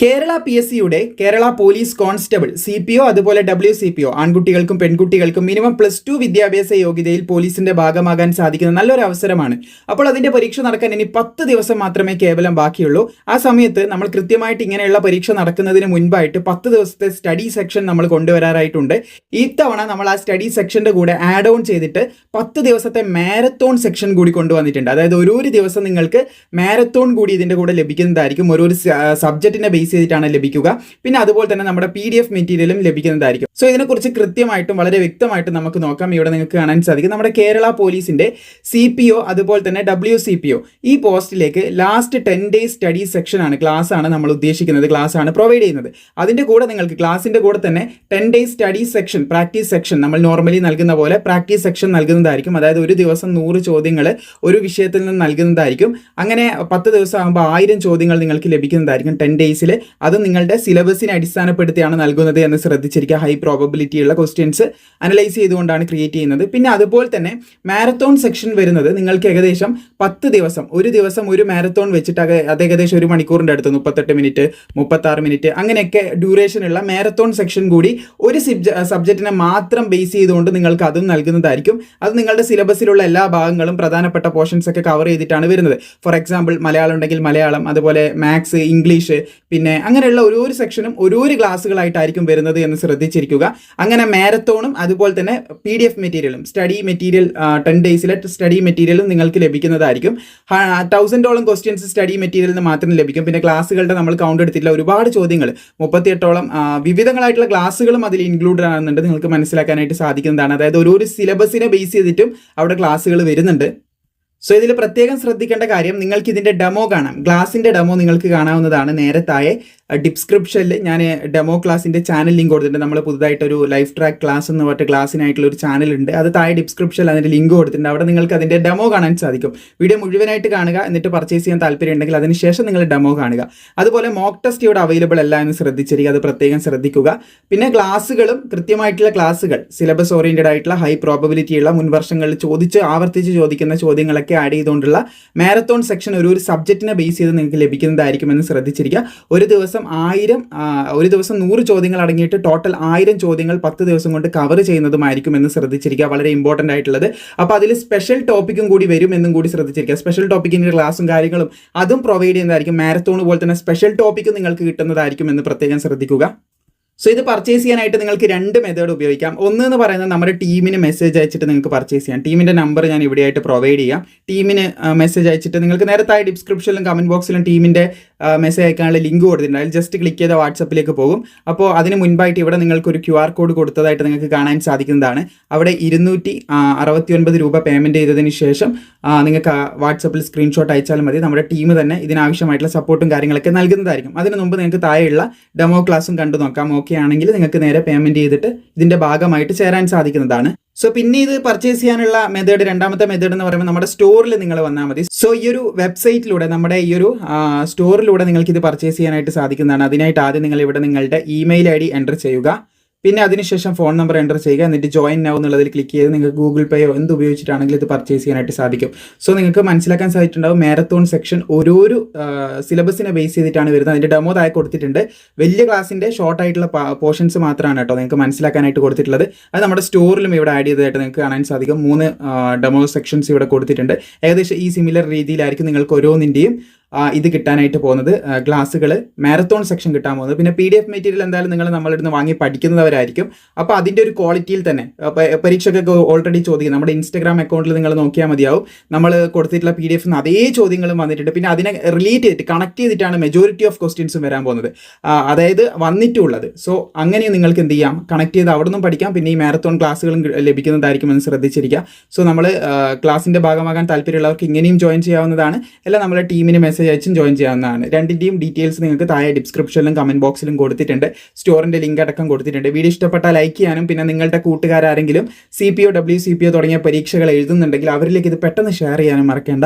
കേരള PSCയുടെ Kerala police constable CPO അതുപോലെ WCPO ആൺകുട്ടികൾക്കും പെൺകുട്ടികൾക്കും മിനിമം +2 വിദ്യാഭ്യാസ യോഗ്യതയിൽ പോലീസിന്റെ ഭാഗമാകാൻ സാധിക്കുന്ന നല്ലൊരു അവസരമാണ്. അപ്പോൾ അതിന്റെ പരീക്ഷ നടക്കാൻ ഇനി 10 ദിവസം മാത്രമേ കേവലം ബാക്കിയുള്ളൂ. ആ സമയത്ത് നമ്മൾ കൃത്യമായിട്ട് ഇങ്ങനെയുള്ള പരീക്ഷ നടക്കുന്നതിന് മുൻപായിട്ട് 10 ദിവസത്തെ സ്റ്റഡി സെക്ഷൻ നമ്മൾ കൊണ്ടുവരാറായിട്ടുണ്ട്. ഇത്തവണ നമ്മൾ ആ സ്റ്റഡി സെക്ഷന്റെ കൂടെ ആഡ് ഓൺ ചെയ്തിട്ട് 10 ദിവസത്തെ മാരത്തോൺ സെക്ഷൻ കൂടി കൊണ്ടുവന്നിട്ടുണ്ട്. അതായത് ഒരു ദിവസം നിങ്ങൾക്ക് മാരത്തോൺ കൂടി ഇതിന്റെ കൂടെ ലഭിക്കുന്നതായിരിക്കും. ഒരു സബ്ജക്റ്റിനെ ബേസ് ചെയ്തിട്ടാണ് ലഭിക്കുക. പിന്നെ അതുപോലെ തന്നെ നമ്മുടെ PDF മെറ്റീരിയലും ലഭിക്കുന്നതായിരിക്കും. സോ ഇതിനെക്കുറിച്ച് കൃത്യമായിട്ടും വളരെ വ്യക്തമായിട്ടും നമുക്ക് നോക്കാം. ഇവിടെ നിങ്ങൾക്ക് കാണാൻ സാധിക്കും നമ്മുടെ കേരള പോലീസിന്റെ CPO അതുപോലെ തന്നെ WCPO ഈ പോസ്റ്റിലേക്ക് ലാസ്റ്റ് 10 ഡേയ്സ് സ്റ്റഡി സെക്ഷൻ ആണ്, ക്ലാസ് ആണ് നമ്മൾ ഉദ്ദേശിക്കുന്നത്, ക്ലാസ് ആണ് പ്രൊവൈഡ് ചെയ്യുന്നത്. അതിന്റെ കൂടെ നിങ്ങൾക്ക് ക്ലാസിന്റെ കൂടെ തന്നെ 10 days study section, practice section നമ്മൾ നോർമലി നൽകുന്ന പോലെ പ്രാക്ടീസ് സെക്ഷൻ നൽകുന്നതായിരിക്കും. അതായത് ഒരു ദിവസം 100 ചോദ്യങ്ങൾ ഒരു വിഷയത്തിൽ നിന്ന് നൽകുന്നതായിരിക്കും. അങ്ങനെ 10 ദിവസം ആകുമ്പോൾ 1000 ചോദ്യങ്ങൾ നിങ്ങൾക്ക് ലഭിക്കുന്നതായിരിക്കും 10 ഡേയ്സിൽ. അത് നിങ്ങളുടെ സിലബസിനെ അടിസ്ഥാനപ്പെടുത്തിയാണ് നൽകുന്നത് എന്ന് ശ്രദ്ധിച്ചിരിക്കുക. ഹൈ പ്രോബബിലിറ്റി ഉള്ള ക്വസ്റ്റ്യൻസ് അനലൈസ് ചെയ്തുകൊണ്ടാണ് ക്രിയേറ്റ് ചെയ്യുന്നത്. പിന്നെ അതുപോലെ തന്നെ മാരത്തോൺ സെക്ഷൻ വരുന്നത് നിങ്ങൾക്ക് ഏകദേശം 10 ദിവസം, ഒരു ദിവസം ഒരു മാരത്തോൺ വെച്ചിട്ട് അത് ഏകദേശം 1 മണിക്കൂറിൻ്റെ അടുത്ത് 38 മിനിറ്റ് 36 മിനിറ്റ് അങ്ങനെയൊക്കെ ഡ്യൂറേഷനുള്ള മാരത്തോൺ സെക്ഷൻ കൂടി ഒരു സബ്ജക്റ്റിനെ മാത്രം ബേസ് ചെയ്തുകൊണ്ട് നിങ്ങൾക്ക് അതും നൽകുന്നതായിരിക്കും. അത് നിങ്ങളുടെ സിലബസിലുള്ള എല്ലാ ഭാഗങ്ങളും പ്രധാനപ്പെട്ട പോർഷൻസ് ഒക്കെ കവർ ചെയ്തിട്ടാണ് വരുന്നത്. ഫോർ എക്സാമ്പിൾ മലയാളം ഉണ്ടെങ്കിൽ മലയാളം, അതുപോലെ മാത്സ്, ഇംഗ്ലീഷ്, പിന്നെ അങ്ങനെയുള്ള ഒരു സെക്ഷനും ഒരു ക്ലാസ്സുകളായിട്ടായിരിക്കും വരുന്നത് എന്ന് ശ്രദ്ധിച്ചിരിക്കുക. അങ്ങനെ മാരത്തോണും അതുപോലെ തന്നെ PDF മെറ്റീരിയലും സ്റ്റഡി മെറ്റീരിയൽ 10 ഡേയ്സിലെ സ്റ്റഡി മെറ്റീരിയലും നിങ്ങൾക്ക് ലഭിക്കുന്നതായിരിക്കും. 1000ഓളം ക്വസ്റ്റ്യൻസ് സ്റ്റഡി മെറ്റീരിയലിൽ നിന്ന് മാത്രം ലഭിക്കും. പിന്നെ ക്ലാസ്സുകളുടെ നമ്മൾ കൗണ്ട് എടുത്തില്ല, ഒരുപാട് ചോദ്യങ്ങൾ 38ഓളം വിവിധങ്ങളായിട്ടുള്ള ക്ലാസ്സുകളും അതിൽ ഇൻക്ലൂഡഡ് ആകുന്നുണ്ട്. നിങ്ങൾക്ക് മനസ്സിലാക്കാനായിട്ട് സാധിക്കുന്നതാണ്. അതായത് ഒരു സിലബസിനെ ബേസ് ചെയ്തിട്ടും അവിടെ ക്ലാസ്സുകൾ വരുന്നുണ്ട്. സോ ഇതിൽ പ്രത്യേകം ശ്രദ്ധിക്കേണ്ട കാര്യം, നിങ്ങൾക്ക് ഇതിൻ്റെ ഡെമോ കാണാം. ക്ലാസിൻ്റെ ഡെമോ നിങ്ങൾക്ക് കാണാവുന്നതാണ്. നേരെ താഴെ ഡിസ്ക്രിപ്ഷനിൽ ഞാൻ ഡെമോ ക്ലാസിൻ്റെ ചാനൽ ലിങ്ക് കൊടുത്തിട്ടുണ്ട്. നമ്മൾ പുതുതായിട്ടൊരു ലൈഫ് ട്രാക്ക് ക്ലാസ് എന്ന് പറഞ്ഞിട്ട് ക്ലാസ്സിനായിട്ടുള്ള ഒരു ചാനലുണ്ട്. അത് താഴെ ഡിസ്ക്രിപ്ഷനിൽ അതിൻ്റെ ലിങ്ക് കൊടുത്തിട്ടുണ്ട്. അവിടെ നിങ്ങൾക്ക് അതിൻ്റെ ഡെമോ കാണാൻ സാധിക്കും. വീഡിയോ മുഴുവനായിട്ട് കാണുക, എന്നിട്ട് പർച്ചേസ് ചെയ്യാൻ താല്പര്യം ഉണ്ടെങ്കിൽ അതിനുശേഷം നിങ്ങൾ ഡെമോ കാണുക. അതുപോലെ മോക്ക് ടെസ്റ്റ് ഇവിടെ അവൈലബിൾ അല്ല എന്ന് ശ്രദ്ധിച്ചിരിക്കുക, അത് പ്രത്യേകം ശ്രദ്ധിക്കുക. പിന്നെ ക്ലാസ്സുകളും കൃത്യമായിട്ടുള്ള ക്ലാസ്സുകൾ, സിലബസ് ഓറിയൻറ്റഡ് ആയിട്ടുള്ള ഹൈ പ്രോബബിലിറ്റി ഉള്ള മുൻവർഷങ്ങളിൽ ആവർത്തിച്ച് ചോദിക്കുന്ന ചോദ്യങ്ങളൊക്കെ ആഡ് ചെയ്തുകൊണ്ടുള്ള മാരത്തോൺ സെക്ഷൻ ഒരു സബ്ജക്റ്റിനെ ബേസ് ചെയ്ത് നിങ്ങൾക്ക് ലഭിക്കുന്നതായിരിക്കുമെന്ന് ശ്രദ്ധിച്ചിരിക്കുക. ഒരു ദിവസം 100 ചോദ്യങ്ങൾ അടങ്ങിയിട്ട് ടോട്ടൽ 1000 ചോദ്യങ്ങൾ 10 ദിവസം കൊണ്ട് കവർ ചെയ്യുന്നതുമായിരിക്കും എന്ന് ശ്രദ്ധിച്ചിരിക്കുക. വളരെ ഇമ്പോർട്ടൻ്റ് ആയിട്ടുള്ളത്. അപ്പോൾ അതിൽ സ്പെഷ്യൽ ടോപ്പിക്കും കൂടി വരും എന്നും കൂടി ശ്രദ്ധിച്ചിരിക്കുക. സ്പെഷ്യൽ ടോപ്പിക്കിൻ്റെ ക്ലാസും കാര്യങ്ങളും അതും പ്രൊവൈഡ് ചെയ്യുന്നതായിരിക്കും. മാരത്തോൺ പോലെ തന്നെ സ്പെഷ്യൽ ടോപ്പിക്കും നിങ്ങൾക്ക് കിട്ടുന്നതായിരിക്കും എന്ന് പ്രത്യേകം ശ്രദ്ധിക്കുക. സോ ഇത് പർച്ചേസ് ചെയ്യാനായിട്ട് നിങ്ങൾക്ക് 2 മെത്തേഡ് ഉപയോഗിക്കാം. ഒന്ന് എന്ന് പറയുന്നത് നമ്മുടെ ടീമിന് മെസ്സേജ് അയച്ചിട്ട് നിങ്ങൾക്ക് പർച്ചേസ് ചെയ്യാം. ടീമിൻ്റെ നമ്പർ ഞാൻ ഇവിടെയായിട്ട് പ്രൊവൈഡ് ചെയ്യാം. ടീമിന് മെസ്സേജ് അയച്ചിട്ട് നിങ്ങൾക്ക് നേരത്തെ ഡിസ്ക്രിപ്ഷനിലും കമൻറ്റ് ബോക്സിലും ടീമിൻ്റെ മെസ്സേജ് അയക്കാനുള്ള ലിങ്ക് കൊടുത്തിട്ടുണ്ട്. അതിൽ ജസ്റ്റ് ക്ലിക്ക് ചെയ്ത വാട്സപ്പിലേക്ക് പോകും. അപ്പോൾ അതിന് മുൻപായിട്ട് ഇവിടെ നിങ്ങൾക്കൊരു QR കോഡ് കൊടുത്തതായിട്ട് നിങ്ങൾക്ക് കാണാൻ സാധിക്കുന്നതാണ്. അവിടെ 269 രൂപ പേയ്മെൻറ്റ് ചെയ്തതിന് ശേഷം നിങ്ങൾക്ക് വാട്സപ്പിൽ സ്ക്രീൻഷോട്ട് അയച്ചാൽ മതി. നമ്മുടെ ടീം തന്നെ ഇതിനാവശ്യമായിട്ടുള്ള സപ്പോർട്ടും കാര്യങ്ങളൊക്കെ നൽകുന്നതായിരിക്കും. അതിന് മുമ്പ് നിങ്ങൾക്ക് താഴെയുള്ള ഡെമോ ക്ലാസ്സും കണ്ടു നോക്കാം. ഓക്കെ ആണെങ്കിൽ നിങ്ങൾക്ക് നേരെ പേയ്മെൻറ്റ് ചെയ്തിട്ട് ഇതിൻ്റെ ഭാഗമായിട്ട് ചേരാൻ സാധിക്കുന്നതാണ്. സോ പിന്നെ ഇത് പർച്ചേസ് ചെയ്യാനുള്ള മെത്തേഡ്, രണ്ടാമത്തെ മെത്തേഡ് എന്ന് പറയുമ്പോൾ നമ്മുടെ സ്റ്റോറിൽ നിങ്ങൾ വന്നാൽ മതി. സോ ഈ ഒരു വെബ്സൈറ്റിലൂടെ, നമ്മുടെ ഈ ഒരു സ്റ്റോറിലൂടെ നിങ്ങൾക്ക് ഇത് പർച്ചേസ് ചെയ്യാനായിട്ട് സാധിക്കുന്നതാണ്. അതിനായിട്ട് ആദ്യം നിങ്ങൾ ഇവിടെ നിങ്ങളുടെ ഇമെയിൽ ID എൻ്റർ ചെയ്യുക. പിന്നെ അതിനുശേഷം ഫോൺ നമ്പർ എൻ്റർ ചെയ്യുക. എന്നിട്ട് ജോയിൻ നൗ എന്നുള്ളതിൽ ക്ലിക്ക് ചെയ്ത് നിങ്ങൾക്ക് ഗൂഗിൾ പേയോ എന്ത് ഉപയോഗിച്ചിട്ടാണെങ്കിലും ഇത് പർച്ചേസ് ചെയ്യാനായിട്ട് സാധിക്കും. സോ നിങ്ങൾക്ക് മനസ്സിലാക്കാൻ സാധിച്ചിട്ടുണ്ടാവും മാരത്തോൺ സെക്ഷൻ ഓരോ സിലബസിനെ ബേസ് ചെയ്തിട്ടാണ് വരുന്നത്. അതിൻ്റെ ഡെമോ താഴെ കൊടുത്തിട്ടുണ്ട്. വലിയ ക്ലാസ്സിൻ്റെ ഷോർട്ട് ആയിട്ടുള്ള പോർഷൻസ് മാത്രമാണ് കേട്ടോ നിങ്ങൾക്ക് മനസ്സിലാക്കാനായിട്ട് കൊടുത്തിട്ടുള്ളത്. അത് നമ്മുടെ സ്റ്റോറിലും ഇവിടെ ആഡ് ചെയ്തതായിട്ട് നിങ്ങൾക്ക് കാണാൻ സാധിക്കും. 3 ഡെമോ സെക്ഷൻസ് ഇവിടെ കൊടുത്തിട്ടുണ്ട്. ഏകദേശം ഈ സിമിലർ രീതിയിലായിരിക്കും നിങ്ങൾക്ക് ഓരോന്നിൻ്റെയും ഇത് കിട്ടാനായിട്ട് പോകുന്നത്. ക്ലാസ്സുകൾ മാരത്തോൺ സെക്ഷൻ കിട്ടാൻ പോകുന്നത്. പിന്നെ PDF മെറ്റീരിയൽ എന്തായാലും നിങ്ങൾ നമ്മളുടെ നിന്ന് വാങ്ങി പഠിക്കുന്നവരായിരിക്കും. അപ്പോൾ അതിൻ്റെ ഒരു ക്വാളിറ്റിയിൽ തന്നെ പരീക്ഷയ്ക്കൊക്കെ ഓൾറെഡി ചോദിക്കും. നമ്മുടെ ഇൻസ്റ്റാഗ്രാം അക്കൗണ്ടിൽ നിങ്ങൾ നോക്കിയാൽ മതിയാവും. നമ്മൾ കൊടുത്തിട്ടുള്ള PDF അതേ ചോദ്യങ്ങളും വന്നിട്ടുണ്ട്. പിന്നെ അതിനെ റിലേറ്റ് ചെയ്തിട്ട് കണക്ട് ചെയ്തിട്ടാണ് മെജോറിറ്റി ഓഫ് ക്വസ്റ്റ്യൻസും വരാൻ പോകുന്നത്, അതായത് വന്നിട്ടുള്ളത്. സോ അങ്ങനെ നിങ്ങൾക്ക് എന്ത് ചെയ്യാം, കണക്ട് ചെയ്ത് അവിടെ നിന്നും പഠിക്കാം. പിന്നെ ഈ മാരത്തോൺ ക്ലാസ്സുകളും ലഭിക്കുന്നതായിരിക്കുമെന്ന് ശ്രദ്ധിച്ചിരിക്കുക. സോ നമ്മൾ ക്ലാസ്സിൻ്റെ ഭാഗമാകാൻ താല്പര്യമുള്ളവർക്ക് ഇങ്ങനെയും ജോയിൻ ചെയ്യാവുന്നതാണ്. അല്ല നമ്മുടെ ടീമിന് മെസ്സേജ് അയച്ചും ജോയിൻ ചെയ്യാവുന്നതാണ്. രണ്ടിൻ്റെയും ഡീറ്റെയിൽസ് നിങ്ങൾക്ക് താഴെ ഡിസ്ക്രിപ്ഷനിലും കമൻറ്റ് ബോക്സിലും കൊടുത്തിട്ടുണ്ട്. സ്റ്റോറിൻ്റെ ലിങ്ക് അടക്കം കൊടുത്തിട്ടുണ്ട്. വീഡിയോ ഇഷ്ടപ്പെട്ടാൽ ലൈക്ക് ചെയ്യാനും പിന്നെ നിങ്ങളുടെ കൂട്ടുകാരാരെങ്കിലും CPO WCPO തുടങ്ങിയ പരീക്ഷകൾ എഴുതുന്നുണ്ടെങ്കിൽ അവരിലേക്ക് ഇത് പെട്ടെന്ന് ഷെയർ ചെയ്യാനും മറക്കേണ്ട.